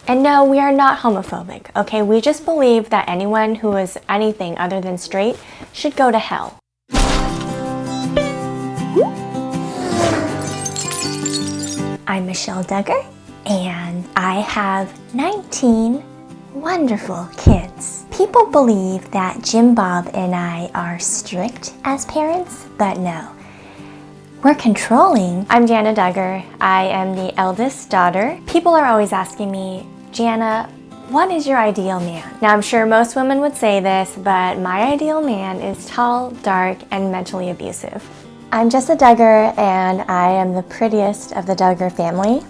And no, we are not homophobic, okay? We just believe that anyone who is anything other than straight should go to hell. I'm Michelle Duggar, and I have 19 wonderful kids. People believe that Jim Bob and I are strict as parents, but no. We're controlling. I'm Jana Duggar. I am the eldest daughter. People are always asking me, Jana, what is your ideal man? Now, I'm sure most women would say this, but my ideal man is tall, dark, and mentally abusive. I'm Jessa Duggar, and I am the prettiest of the Duggar family.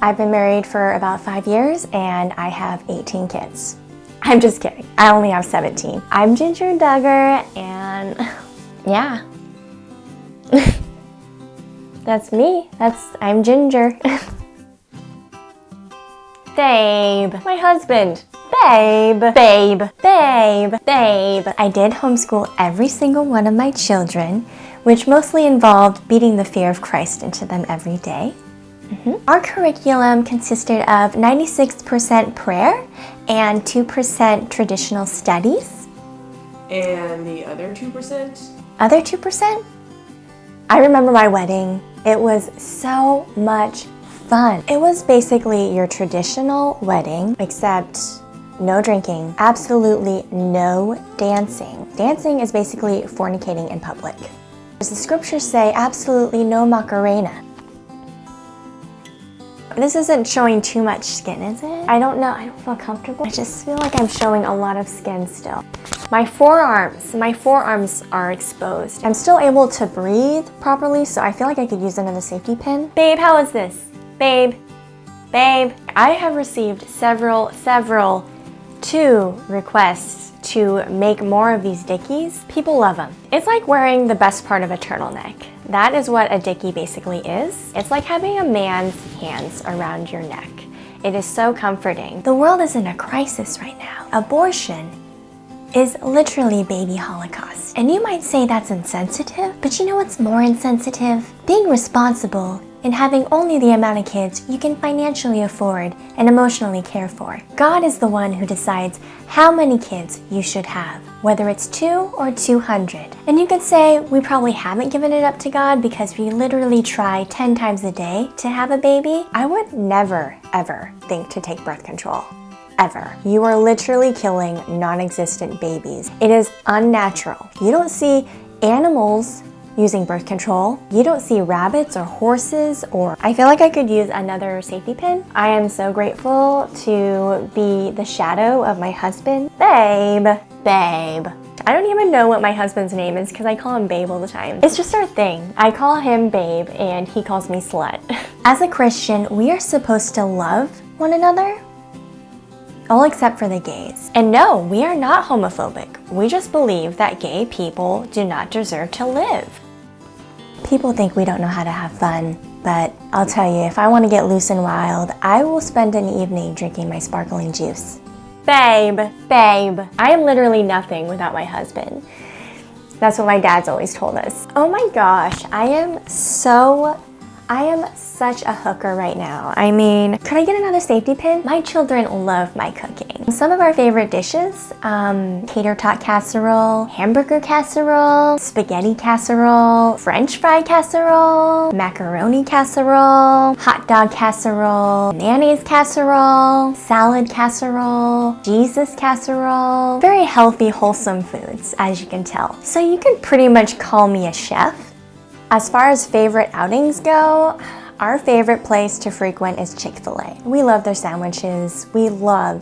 I've been married for about 5 years, and I have 18 kids. I'm just kidding. I only have 17. I'm Jinger Duggar, and yeah. That's me. I'm Jinger. Babe. My husband. Babe. Babe. Babe. Babe. I did homeschool every single one of my children, which mostly involved beating the fear of Christ into them every day. Our curriculum consisted of 96% prayer and 2% traditional studies. And the other 2%? Other 2%? I remember my wedding. It was so much fun. It was basically your traditional wedding, except no drinking, absolutely no dancing. Dancing is basically fornicating in public. As the scriptures say, absolutely no Macarena. This isn't showing too much skin, is it? I don't know, I don't feel comfortable. I just feel like I'm showing a lot of skin still. My forearms are exposed. I'm still able to breathe properly, so I feel like I could use another safety pin. Babe, how is this? Babe, babe. I have received two requests to make more of these dickies. People love them. It's like wearing the best part of a turtleneck. That is what a dickie basically is. It's like having a man's hands around your neck. It is so comforting. The world is in a crisis right now. Abortion is literally baby holocaust. And you might say that's insensitive, but you know what's more insensitive? Being responsible and having only the amount of kids you can financially afford and emotionally care for. God is the one who decides how many kids you should have, whether it's 2 or 200. And you could say we probably haven't given it up to God because we literally try 10 times a day to have a baby. I would never, ever think to take birth control. Ever. You are literally killing non-existent babies. It is unnatural. You don't see animals using birth control. You don't see rabbits or horses or... I feel like I could use another safety pin. I am so grateful to be the shadow of my husband. Babe. Babe. I don't even know what my husband's name is because I call him Babe all the time. It's just our thing. I call him Babe and he calls me Slut. As a Christian, we are supposed to love one another. All except for the gays. And no, we are not homophobic. We just believe that gay people do not deserve to live. People think we don't know how to have fun, but I'll tell you, if I want to get loose and wild, I will spend an evening drinking my sparkling juice. Babe, babe, I am literally nothing without my husband. That's what my dad's always told us. Oh my gosh, I am such a hooker right now. I mean, could I get another safety pin? My children love my cooking. Some of our favorite dishes, tater tot casserole, hamburger casserole, spaghetti casserole, French fry casserole, macaroni casserole, hot dog casserole, mayonnaise casserole, salad casserole, Jesus casserole. Very healthy, wholesome foods, as you can tell. So you can pretty much call me a chef. As far as favorite outings go, our favorite place to frequent is Chick-fil-A. We love their sandwiches. We love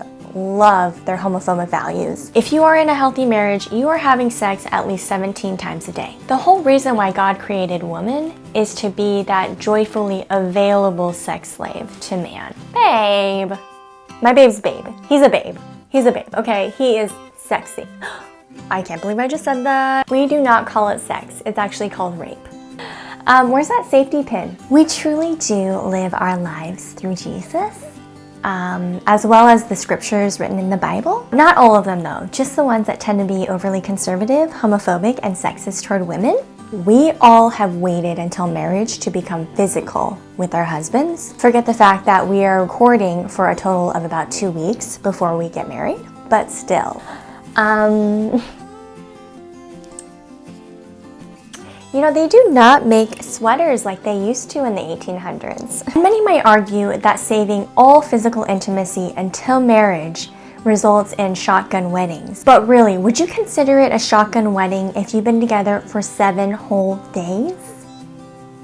their homophobic values. If you are in a healthy marriage, you are having sex at least 17 times a day. The whole reason why God created woman is to be that joyfully available sex slave to man. Babe. My babe's Babe. He's a babe. He's a babe, okay? He is sexy. I can't believe I just said that. We do not call it sex. It's actually called rape. Where's that safety pin? We truly do live our lives through Jesus, as well as the scriptures written in the Bible. Not all of them though, just the ones that tend to be overly conservative, homophobic, and sexist toward women. We all have waited until marriage to become physical with our husbands. Forget the fact that we are courting for a total of about 2 weeks before we get married, but still. You know, they do not make sweaters like they used to in the 1800s. Many might argue that saving all physical intimacy until marriage results in shotgun weddings. But really, would you consider it a shotgun wedding if you've been together for 7 whole days?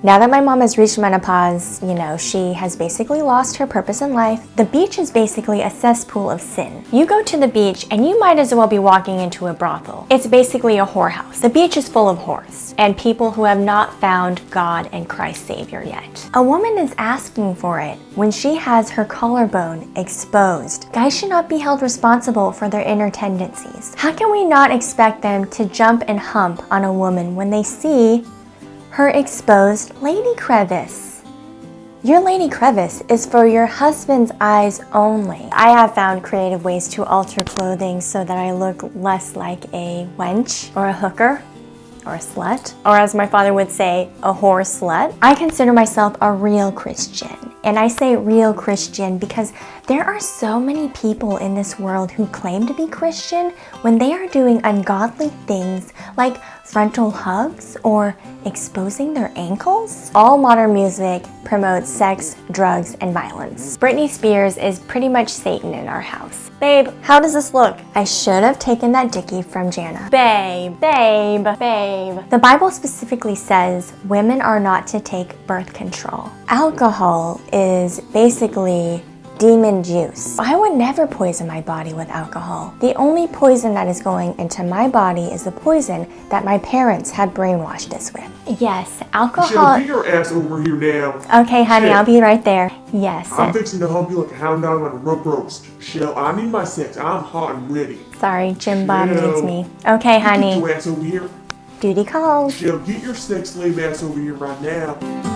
Now that my mom has reached menopause, you know, she has basically lost her purpose in life. The beach is basically a cesspool of sin. You go to the beach and you might as well be walking into a brothel. It's basically a whorehouse. The beach is full of whores and people who have not found God and Christ Savior yet. A woman is asking for it when she has her collarbone exposed. Guys should not be held responsible for their inner tendencies. How can we not expect them to jump and hump on a woman when they see her exposed lady crevice? Your lady crevice is for your husband's eyes only. I have found creative ways to alter clothing so that I look less like a wench or a hooker or a slut, or as my father would say, a whore slut. I consider myself a real Christian. And I say real Christian because there are so many people in this world who claim to be Christian when they are doing ungodly things like frontal hugs or exposing their ankles. All modern music promotes sex, drugs, and violence. Britney Spears is pretty much Satan in our house. Babe, how does this look? I should have taken that dickie from Jana. Babe, babe, babe. The Bible specifically says women are not to take birth control. Alcohol is basically demon juice. I would never poison my body with alcohol. The only poison that is going into my body is the poison that my parents have brainwashed us with. Yes, alcohol. Shell, get your ass over here now. Okay, honey, I'll be right there. Yes. I'm fixing to hump you like a hound dog on a rub roast. Shell, I need my sex. I'm hot and ready. Sorry, Jim Bob Shell, needs me. Okay, honey. Get your ass over here. Duty calls. Shell, get your sex slave ass over here right now.